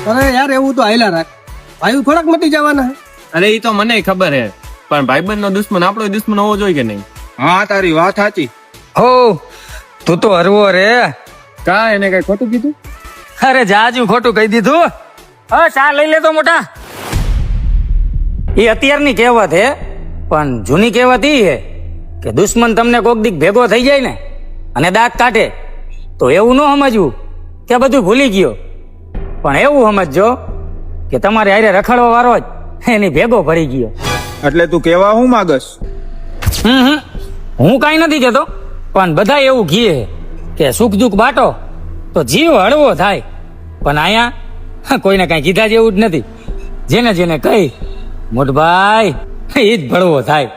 અરે યાર એવું તો હાયલા રાખ, ભાઈ થોડાક મટી જવાના. અરે એ તો મને ખબર હે, પણ ભાઈબંધ નો દુશ્મન આપણો દુશ્મન હોવો જોઈએ કે નહીં? હા તારી વાત સાચી. હો તું તો હરવો રે. કા એને કઈ ખોટું કીધું? અરે જાજુ ખોટું કહી દીધું. હા ચા લઈ લેતો મોટા. એ અત્યારની કહેવત હે, પણ જૂની કહેવત ઈ હે કે દુશ્મન તમને કોક દીક ભેગો થઈ જાય ને અને દાંત કાઢે તો એવું ન સમજવું કે બધું ભૂલી ગયો, પણ એવું સમજજો કે તમારે હારે રખડવા વાળો જ એની ભેગો ભરી ગયો. એટલે તું કેવા હું માગસ? હું કાંઈ નથી કહેતો, પણ બધા એવું કહે કે સુખ દુઃખ બાટો તો જીવ હળવો થાય, પણ અહીંયા કોઈને કાંઈ કીધા જેવું જ નથી. જેને જેને કહી મોટભાઈ એ જ ભળવો થાય.